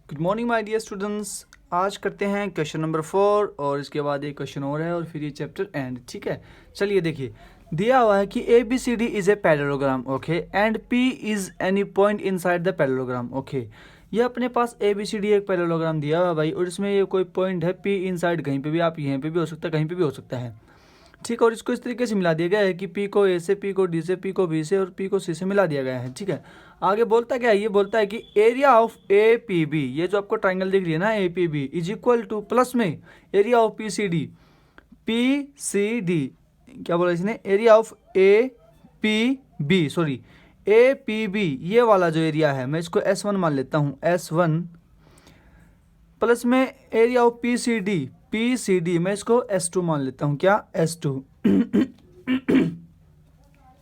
Good morning my dear students. आज करते हैं क्वेश्चन नंबर 4 और इसके बाद एक क्वेश्चन और है और फिर ये चैप्टर एंड। ठीक है, चलिए देखिए, दिया हुआ है कि A B C D is a parallelogram, okay, and P is any point inside the parallelogram, okay. ये अपने पास ए बी सी डी एक पैरेललोग्राम दिया हुआ है भाई, और इसमें ये कोई पॉइंट है पी इनसाइड, कहीं पे भी, आप यहीं पे भी हो सकता है, कहीं पे भी हो सकता है। ठीक है, और इसको इस तरीके से मिला दिया गया है कि पी को ए से, पी को डी से, पी को बी से और पी को सी से मिला दिया गया है। ठीक है, आगे बोलता क्या है, ये बोलता है कि area of A P B, ये जो आपको ट्राइंगल दिख रही है ना A P B, is equal to plus में area of P C D, P C D, क्या बोला इसने, area of A P B, sorry A P B, ये वाला जो एरिया है मैं इसको S1 मान लेता हूँ, S1 प्लस में area of P C D, P C D मैं इसको S2 मान लेता हूँ, क्या S2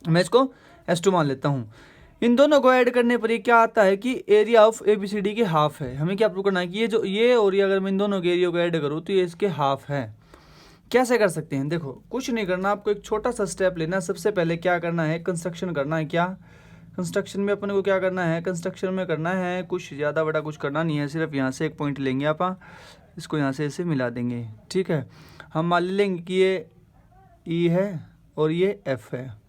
मैं इसको S2 मान लेता हूँ। इन दोनों को ऐड करने पर ये क्या आता है कि area of A B C D के हाफ है। हमें क्या प्रूव करना है कि ये जो ये और ये अगर मैं इन दोनों के एरिया को ऐड करूँ तो ये इसके हाफ है। कैसे कर सकते हैं, देखो कुछ नहीं करना, आपको एक छोटा सा स्टेप लेना है। सबसे पहले क्या करना है, कंस्ट्रक्शन करना है। क्या कंस्ट्रक्शन में अपन को क्या करना है, कंस्ट्रक्शन में करना है कुछ ज़्यादा बड़ा कुछ करना नहीं है, सिर्फ यहाँ से एक पॉइंट लेंगे आप, इसको यहाँ से ऐसे मिला देंगे। ठीक है, हम मान लेंगे कि ये ई है और ये एफ है,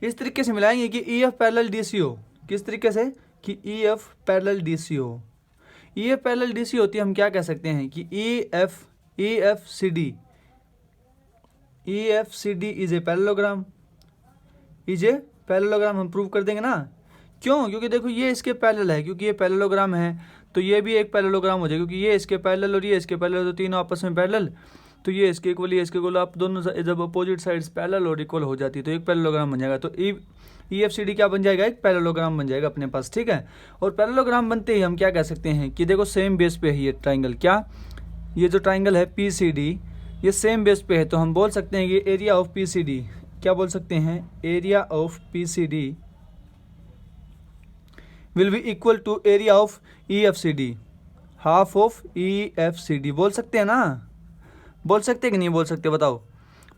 इस तरीके से मिलाएंगे कि E F parallel D C हो। किस तरीके से कि E F parallel D C हो। E F parallel D C होती है, हम क्या कह सकते हैं कि E F C D is a parallelogram, is a parallelogram हम प्रूव कर देंगे ना। क्यों, क्योंकि देखो ये इसके पैरेलल है, क्योंकि ये पैरेललोग्राम है तो ये भी एक पैरेललोग्राम हो जाएगा, क्योंकि ये इसके पैरेलल और ये इसके पैरेलल, तो तीनों आपस में पैरेलल, तो ये इसके इक्वल, ये इसके इक्वल, आप दोनों जब अपोजिट साइड्स पैरेलल और इक्वल हो जाती है तो एक पैरेललोग्राम बन जाएगा। तो ई एफ सी डी क्या बन जाएगा, एक पैरेललोग्राम बन जाएगा अपने पास। ठीक है, और पैरेललोग्राम बनते ही हम क्या कह सकते हैं कि देखो सेम बेस पे है ये ट्राइंगल, क्या ये जो ट्राइंगल है पी सी डी ये सेम बेस पे है, तो हम बोल सकते हैं कि area of P C D, क्या बोल सकते हैं, area of P C D will be equal to area of E F C D, half of E F C D. बोल सकते हैं ना, बोल सकते हैं कि नहीं बोल सकते, बताओ,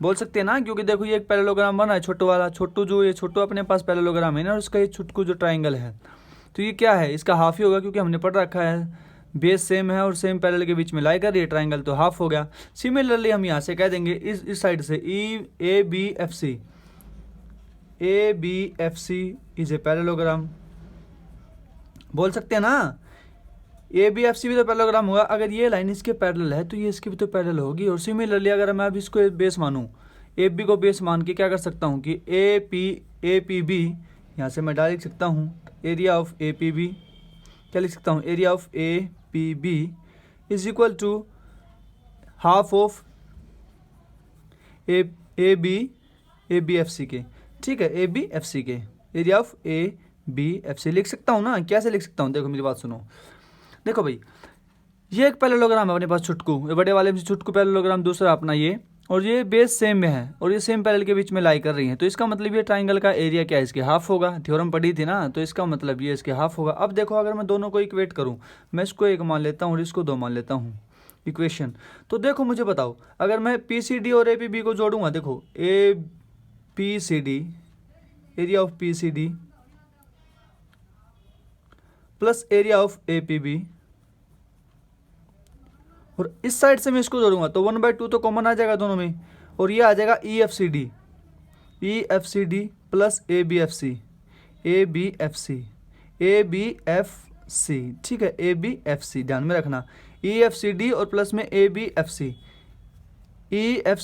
बोल सकते हैं ना, क्योंकि देखो ये एक पैरेललोग्राम बना है छोटू वाला, छोटू जो ये छोटू अपने पास पैरेललोग्राम है ना, और उसका ये छुटकू जो ट्राइंगल है तो ये क्या है, इसका हाफ ही होगा, क्योंकि हमने पढ़ रखा है बेस सेम है और सेम पैरेलल के बीच में लाई कर ये ट्राइंगल, तो हाफ हो गया। सिमिलरली हम यहाँ से कह देंगे इस साइड से A B F C is a parallelogram, बोल सकते हैं ना। ए बी एफ सी भी तो पैरेललोग्राम होगा, अगर ये लाइन इसके पैरेलल है तो ये इसकी भी तो पैरेलल होगी। और सिमिलरली अगर मैं अब इसको बेस मानूँ, ए बी को बेस मान के क्या कर सकता हूँ कि ए पी बी, यहाँ से मैं डायरेक्ट लिख सकता हूँ area of A P B, क्या लिख सकता हूँ, area of A P B is equal to half of A B F C के। ठीक है, ए बी एफ सी के area of A B F C लिख सकता हूँ ना। कैसे लिख सकता हूँ, देखो मेरी बात सुनो, देखो भाई ये एक पैरेललोग्राम है अपने पास छुटकू, बड़े वाले में छुटकू पैरेललोग्राम, दूसरा अपना ये, और ये बेस सेम में है और ये सेम पैरेलल के बीच में लाई कर रही है, तो इसका मतलब ये ट्राइंगल का एरिया क्या है, इसके हाफ होगा। थ्योरम पढ़ी थी ना, तो इसका मतलब ये इसके हाफ होगा। अब देखो अगर मैं दोनों को इक्वेट करूँ, मैं इसको एक मान लेता हूँ और इसको दो मान लेता हूँ इक्वेशन, तो देखो मुझे बताओ अगर मैं पी सी डी और ए पी बी को जोड़ूंगा, देखो A P C D, area of P C D plus area of A P B, और इस साइड से मैं इसको जोड़ूंगा तो 1/2 तो कॉमन आ जाएगा दोनों में, और ये आ जाएगा E F C D plus A B F C, A B F C. ठीक है, ए बी एफ सी ध्यान में रखना, ई एफ सी डी और प्लस में A B F C, E F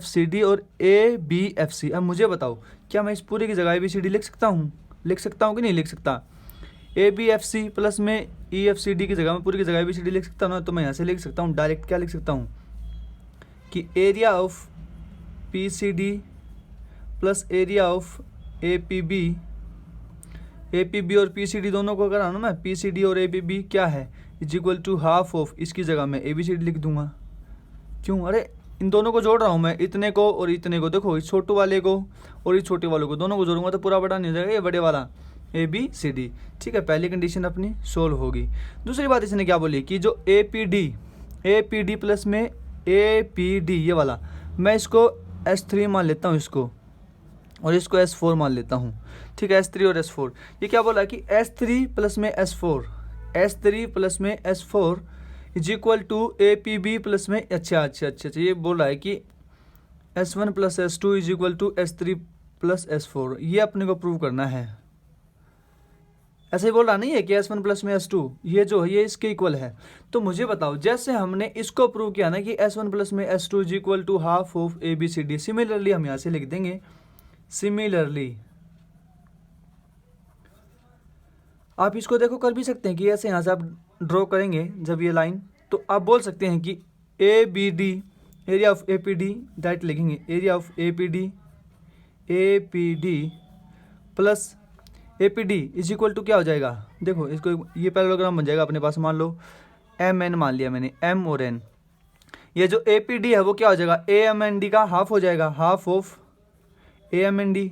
C D और ए बी एफ सी। अब मुझे बताओ क्या मैं इस पूरे की जगह ए बी सी डी लिख सकता हूँ कि नहीं लिख सकता। A B F C plus में ई एफ सी डी की जगह में पूरी की जगह ए बी सी डी लिख सकता हूँ ना, तो मैं यहाँ से लिख सकता हूँ डायरेक्ट, क्या लिख सकता हूँ कि area of P C D plus area of A P B और पी सी डी दोनों को कराना मैं, पी सी डी और ए पी बी क्या है is equal to half of, इसकी जगह मैं ए बी सी डी लिख दूंगा। क्यों, अरे इन दोनों को जोड़ रहा हूँ मैं, इतने को और इतने को, देखो इस छोटू वाले को और इस छोटे वाले को, दोनों को जोड़ूंगा तो पूरा बड़ा नहीं हो जाएगा, ये बड़े वाला ए बी सी डी। ठीक है, पहली कंडीशन अपनी सोल्व होगी। दूसरी बात इसने क्या बोली कि जो ए पी डी प्लस में ए पी डी ये वाला, मैं इसको S3 मान लेता हूँ इसको, और इसको S4 मान लेता हूँ। ठीक है, S3 और S4, ये क्या बोला कि S3 प्लस में S4 S3 प्लस में S4 is equal to APB plus में अच्छा ये बोल रहा है कि S1 plus S2 is equal to S3 plus S4, ये अपने को प्रूव करना है। ऐसे ही बोल रहा नहीं है कि S1 प्लस में S2 ये जो है ये इसके इक्वल है। तो मुझे बताओ, जैसे हमने इसको प्रूव किया ना कि S1 प्लस में S2 is equal to half of ABCD, similarly हम यहाँ से लिख देंगे सिमिलरली। आप इसको देखो कर भी सकते हैं कि ऐसे यहाँ से आप ड्रॉ करेंगे जब ये लाइन, तो आप बोल सकते हैं कि ABD area of APD direct लिखेंगे area of APD plus APD is equal to क्या हो जाएगा, देखो इसको ये पैरेललोग्राम बन जाएगा अपने पास। मान लो MN मान लिया मैंने, M और N। ये जो APD है वो क्या हो जाएगा, AMND का हाफ हो जाएगा, हाफ ऑफ AMND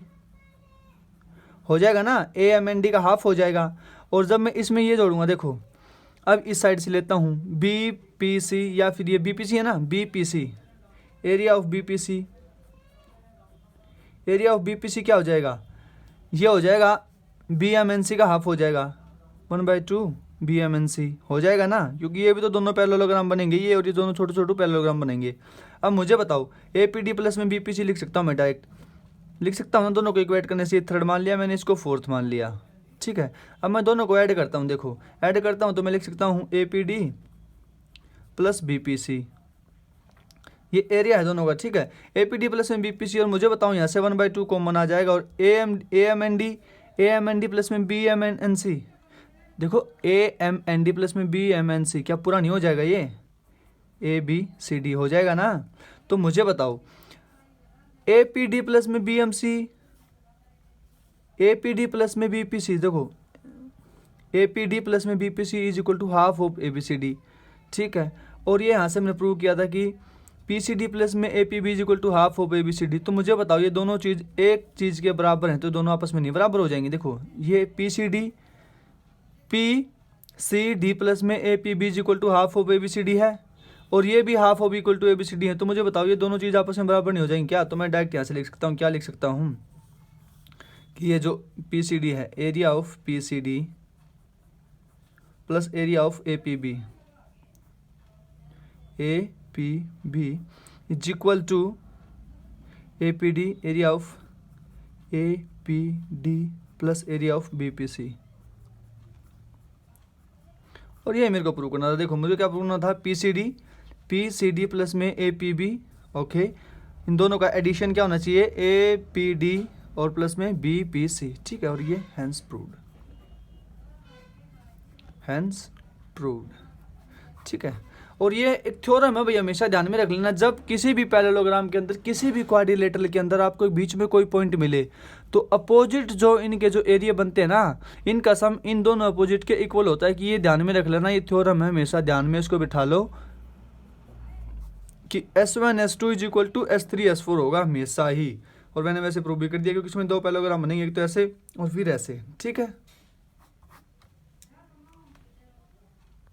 हो जाएगा ना, AMND का हाफ हो जाएगा। और जब मैं इसमें ये जोड़ूंगा, देखो अब इस साइड से लेता हूँ BPC या फिर ये BPC है ना, BPC area of BPC, area of BPC क्या हो जाएगा, ये हो जाएगा BMNC का हाफ हो जाएगा, 1/2 BMNC हो जाएगा ना, क्योंकि ये भी तो दोनों पैरेललोग्राम बनेंगे, ये और ये दोनों छोटे छोटे पैरेललोग्राम बनेंगे। अब मुझे बताओ APD प्लस में BPC लिख सकता हूँ मैं, डायरेक्ट लिख सकता हूँ ना, दोनों को इक्वेट करने से थर्ड मान लिया मैंने, इसको फोर्थ मान लिया, ठीक है। अब मैं दोनों को ऐड करता हूँ, देखो ऐड करता हूँ तो मैं लिख सकता हूँ APD प्लस BPC, ये एरिया है दोनों का, ठीक है। APD प्लस में BPC, और मुझे बताऊँ यहाँ से 1/2 कॉमन आ जाएगा, और AMND प्लस में BMNC, देखो AMND प्लस में BMNC क्या पूरा नहीं हो जाएगा, ये ABCD हो जाएगा ना। तो मुझे बताओ APD प्लस में BMC, APD प्लस में BPC, देखो APD प्लस में BPC is equal to half of ABCD, ठीक है। और ये यहाँ से हमने प्रूव किया था कि PCD प्लस में APB is equal to half of ABCD। तो मुझे बताओ ये दोनों चीज़ एक चीज़ के बराबर हैं, तो दोनों आपस में नहीं बराबर हो जाएंगे। देखो ये PCD प्लस में APB is equal to half of ABCD है, और ये भी half of equal to ABCD है। तो मुझे बताओ ये दोनों चीज़ आपस में बराबर नहीं हो जाएंगी क्या। तो मैं डायरेक्ट यहाँ से लिख सकता हूँ, क्या लिख सकता हूँ कि ये जो PCD है, area of PCD plus area of APB is equal to APD area of APD plus area of BPC। और ये मेरे को प्रूव करना था। देखो मुझे क्या प्रूव करना था, PCD प्लस में APB, ओके, इन दोनों का एडिशन क्या होना चाहिए, APD और प्लस में BPC, ठीक है। और ये हैंस प्रूव्ड, ठीक है। और ये एक थ्योरम है भाई, हमेशा ध्यान में रख लेना, जब किसी भी पैरेललोग्राम के अंदर, किसी भी क्वाड्रिलेटरल के अंदर आपको बीच में कोई पॉइंट मिले, तो अपोजिट जो इनके जो एरिया बनते हैं ना, इनका सम इन दोनों अपोजिट के इक्वल होता है। कि ये ध्यान में रख लेना, ये थ्योरम है, हमेशा ध्यान में इसको बिठा लो कि S1 S2 is equal to S3 S4 होगा हमेशा ही। और मैंने वैसे प्रूव भी कर दिया, क्योंकि इसमें दो पैरेललोग्राम बनेंगे, एक तो ऐसे और फिर ऐसे, ठीक है।